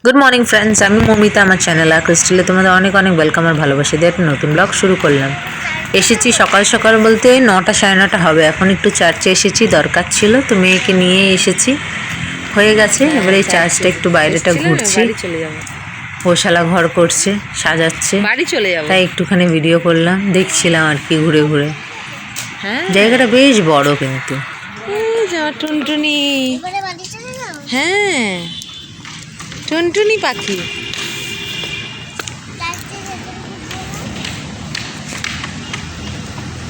Good morning friends, আমি মমিতা। আমার channel আর ক্রিস্টালে তোমাদের অনেক অনেক ওয়েলকাম আর ভালোবাসা দিয়ে একটা নতুন ব্লগ শুরু করলাম। এসেছি সকাল সকাল বলতে 9টা সাড়ে 9টা হবে। এখন একটু চার্চে এসেছি, দরকার ছিল তো মেয়েকে নিয়ে এসেছি, হয়ে গেছে। এবার এই চার্চটা একটু বাইরেটা ঘুরছি, গোশালা ঘর করছে, সাজাচ্ছে, বাড়ি চলে যাবো তাই একটুখানি ভিডিও করলাম, দেখছিলাম আর কি ঘুরে ঘুরে। হ্যাঁ জায়গাটা বেশ বড় কিন্তু। যা টুনটুনি, হ্যাঁ টুনটুনি পাখি।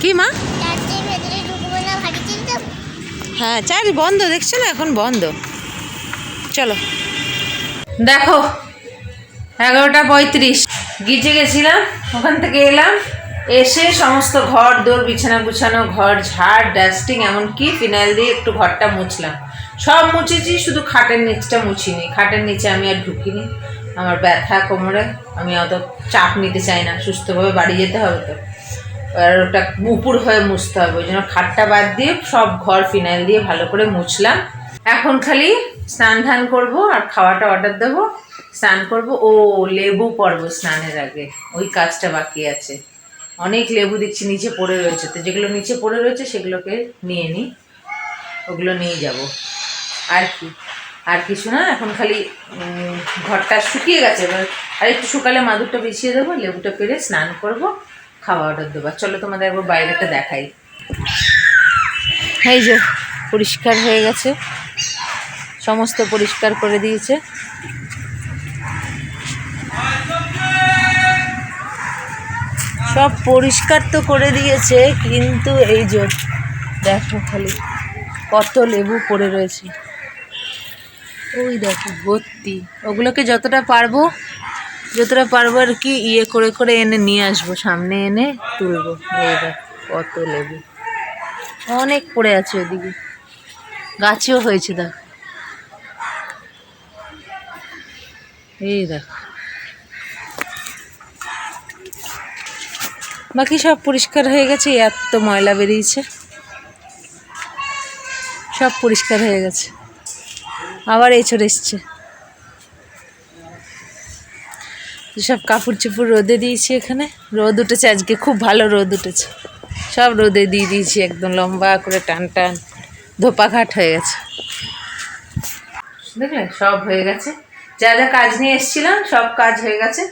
কি মা? হ্যাঁ চার বন্ধ, দেখছো না এখন বন্ধ। চলো দেখো 11:35 গিজে গেছিলাম, ওখান থেকে এলাম, এসে সমস্ত ঘর দৌড় বিছানা গুছানো, ঘর ঝাড় ডাস্টিং, এমনকি ফিনাইল দিয়ে একটু ঘরটা মুছলাম। সব মুছেছি, শুধু খাটের নিচটা মুছিনি। খাটের নিচে আমি আর ঢুকিনি, আমার ব্যথা কোমরে, আমি অত চাপ নিতে চাই না, সুস্থভাবে বাড়ি যেতে হবে তো, আর ওটা মুপুর হয়ে মুছতে হবে, ওই জন্য খাটটা বাদ দিয়ে সব ঘর ফিনাইল দিয়ে ভালো করে মুছলাম। এখন খালি স্নান ধান করবো আর খাওয়াটা অর্ডার দেবো, স্নান করবো। ও লেবু পরবো স্নানের আগে, ওই কাজটা বাকি আছে। অনেক লেবু দেখছি নিচে পড়ে রয়েছে, তো যেগুলো নিচে পড়ে রয়েছে সেগুলোকে নিয়ে নিই, ওগুলো নিয়ে যাব। আর কি, আর কিছু না। এখন খালি ঘরটা শুকিয়ে গেছে, এবার আর একটু শুকালে মাদুরটা বিছিয়ে দেবো, লেবুটা পেরে স্নান করবো, খাওয়া অর্ডার দেবো। চলো তোমাদের একবার বাইরেটা দেখাই। এই যে পরিষ্কার হয়ে গেছে, সমস্ত পরিষ্কার করে দিয়েছে। সব পরিষ্কার তো করে দিয়েছে, কিন্তু এই যে দেখো খালি কত লেবু পড়ে রয়েছে, ওই দেখো ভর্তি। ওগুলোকে যতটা পারবো আর কি ইয়ে করে করে এনে নিয়ে আসবো, সামনে এনে তুলবো। এই দেখো কত লেবু, অনেক পড়ে আছে, ওদিকে গাছেও হয়েছে দেখো, এই দেখো। বাকি সব পরিষ্কার হয়ে গেছে, এত ময়লা বেরিয়েছে, সব পরিষ্কার হয়ে গেছে। আবার এঁচড় এসছে, সব কাপড় চোপড় রোদে দিয়েছি। এখানে রোদ উঠেছে আজকে, খুব ভালো রোদ উঠেছে, সব রোদে দিয়ে দিয়েছি, একদম লম্বা করে টান টান ধোপাঘাট হয়ে গেছে। দেখলে সব হয়ে গেছে, যা যা কাজ নিয়ে এসেছিলাম সব কাজ হয়ে গেছে।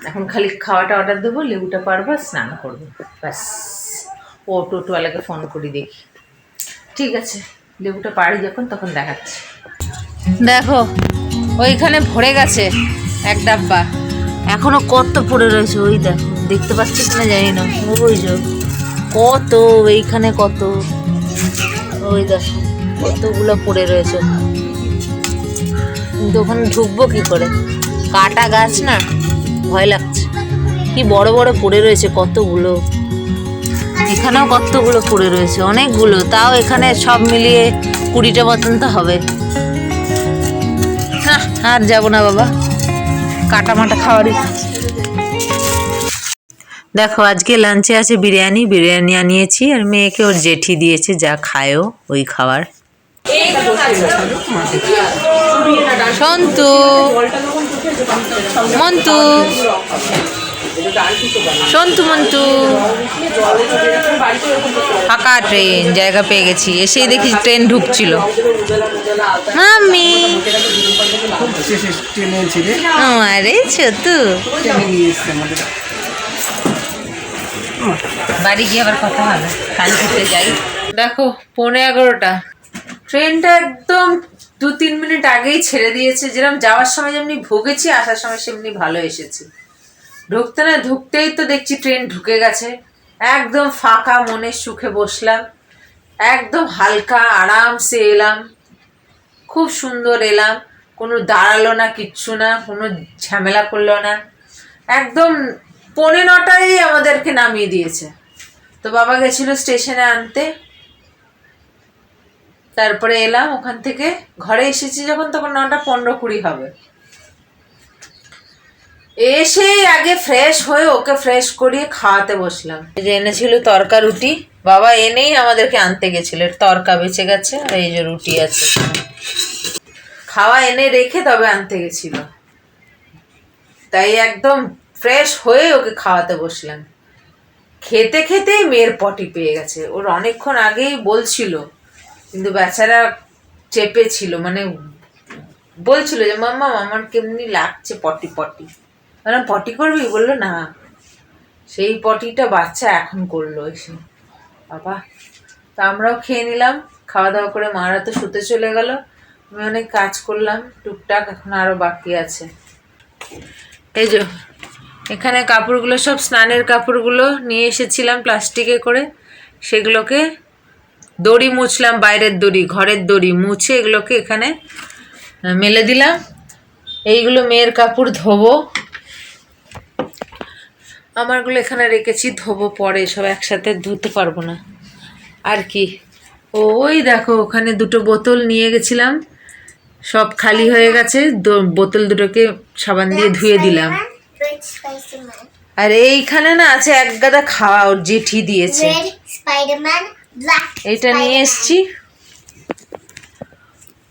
এখন খালি খাওয়াটা অর্ডার দেবো, লেবুটা পারবো, স্নান করবো, ব্যাস। ও টোটোওয়ালাকে ফোন করি দেখি। ঠিক আছে, লেবুটা পারি যখন তখন দেখাচ্ছি। দেখো ওইখানে ভরে গেছে এক ডাব্বা, এখনো কত পড়ে রয়েছে, ওই দেখো, দেখতে পাচ্ছি কিনা জানি না, ওই যে কত, এইখানে কত, ওই দেখো কতগুলো পড়ে রয়েছে। কিন্তু ওখানে ঢুকবো কি করে, কাটা গাছ না, ভয় লাগছে। কি বড় বড় পড়ে রয়েছে কতগুলো, এখানেও কতগুলো পড়ে রয়েছে, অনেকগুলো। তাও এখানে সব মিলিয়ে 20টা মতন তো হবে। হ্যাঁ, আর যাবো না বাবা, কাটা মাটা খাওয়ারই। দেখো আজকে লাঞ্চে আছে বিরিয়ানি আনিয়েছি, আর মেয়েকে ওর জেঠি দিয়েছে, যা খায়ও ওই খাবার। সন্তু মন্তু, সন্তু মন্তু, ফাঁকা ট্রেন, জায়গা পেয়ে গেছি। এসেই দেখি ট্রেন ঢুকছিল। মাম্মি আরে ছোটু, বাড়ি গিয়ে আবার কথা হবে, কাল ঘুরতে যাই। দেখো 11:15, ট্রেনটা একদম 2-3 মিনিট আগেই ছেড়ে দিয়েছে। যেরকম যাওয়ার সময় যেমনি ভুগেছি, আসার সময় সেমনি ভালো এসেছি। ঢুকতেই তো দেখছি ট্রেন ঢুকে গেছে। একদম ফাঁকা মনে সুখে বসলাম, একদম হালকা আরামসে এলাম, খুব সুন্দর এলাম। কোনো দাঁড়ালো না, কিচ্ছু না, কোনো ঝামেলা করলো না। একদম 9:15 আমাদেরকে নামিয়ে দিয়েছে। তো বাবা গেছিল স্টেশনে আনতে, তারপরে এলাম ওখান থেকে, ঘরে এসেছি যখন তখন 9:15-20 হবে। এসেই আগে ফ্রেশ হয়ে ওকে ফ্রেশ করিয়ে খাওয়াতে বসলাম। এই যে এনেছিল তরকা রুটি, বাবা এনেই আমাদেরকে আনতে গেছিল, তরকা বেঁচে গেছে, আর এই যে রুটি আছে। খাওয়া এনে রেখে তবে আনতে গেছিল, তাই একদম ফ্রেশ হয়ে ওকে খাওয়াতে বসলাম। খেতে খেতেই মেয়ের পটি পেয়ে গেছে। ওর অনেকক্ষণ আগেই বলছিল, কিন্তু বেচারা চেপে ছিল, মানে বলছিল যে মাম্মা আমার কেমনি লাগছে পটি পটি, মানে পটি করবি, বললো না। সেই পটিটা বাচ্চা এখন করলো এসে, বাবা। তা আমরাও খেয়ে নিলাম, খাওয়া দাওয়া করে মারা তো শুতে চলে গেল, আমি অনেক কাজ করলাম টুকটাক, এখন আরো বাকি আছে। এই যে এখানে কাপড়গুলো সব স্নানের কাপড়গুলো নিয়ে এসেছিলাম প্লাস্টিকে করে, সেগুলোকে দড়ি মুছলাম, বাইরের দড়ি ঘরের দড়ি মুছে এগুলোকে এখানে মেলে দিলাম। এইগুলো মেয়ের কাপড় ধোবো, আমারগুলো এখানে রেখেছি, ধোবো পরে, সব একসাথে ধুতে পারবো না আর কি। ওই দেখো ওখানে দুটো বোতল নিয়ে গেছিলাম, সব খালি হয়ে গেছে, বোতল দুটোকে সাবান দিয়ে ধুয়ে দিলাম। আর এইখানে না আছে এক গাদা খাওয়া, ওর জেঠি দিয়েছে, এটা নিয়ে এসছি।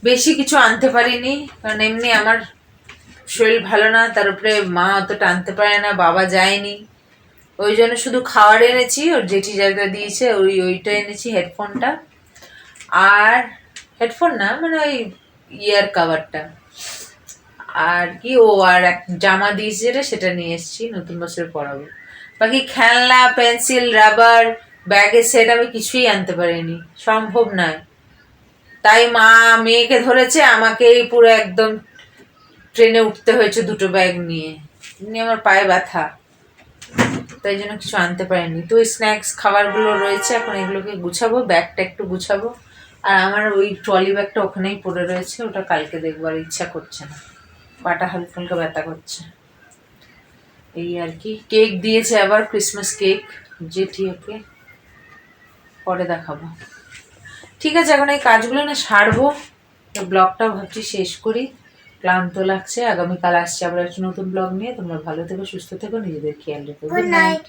বেশি কিছু আনতে পারিনি, কারণ এমনি আমার শরীর ভালো না, তার উপরে মা অতটা আনতে পারে না, বাবা যায়নি, ওই জন্য শুধু খাওয়ার এনেছি। ওর জেঠি জায়গা দিয়েছে, ওইটা এনেছি, হেডফোনটা, আর হেডফোন না মানে ওই ইয়ার কাভারটা, আর কি ও আর এক জামা দিয়েছে যেটা, সেটা নিয়ে এসেছি, নতুন বছরে পরাবো। বাকি খেলনা, পেন্সিল, রাবার, ব্যাগের সেট আমি কিছুই আনতে পারিনি, সম্ভব নয়। তাই মা মেয়েকে ধরেছে, আমাকেই পুরো একদম ট্রেনে উঠতে হয়েছে দুটো ব্যাগ নিয়ে, এমনি আমার পায়ে ব্যথা, তাই জন্য কিছু আনতে পারিনি। তো ওই স্ন্যাক্স খাবারগুলো রয়েছে, এখন এগুলোকে গুছাবো, ব্যাগটা একটু গুছাবো। আর আমার ওই ট্রলি ব্যাগটা ওখানেই পড়ে রয়েছে, ওটা কালকে দেখবো, আর ইচ্ছা করছে না, পাটা হালকা হালকা ব্যথা করছে, এই আর কি। কেক দিয়েছে আবার, ক্রিসমাস কেক, জেঠি ওকে, পরে দেখাবো। ঠিক আছে, এখন এই কাজগুলো না সারবো, ব্লগটা ভাবছি শেষ করি, ক্লান্ত লাগছে। আগামীকাল আসছে আবার একটা নতুন ব্লগ নিয়ে। তোমরা ভালো থেকো, সুস্থ থেকো, নিজেদের খেয়াল রেখো। Good night.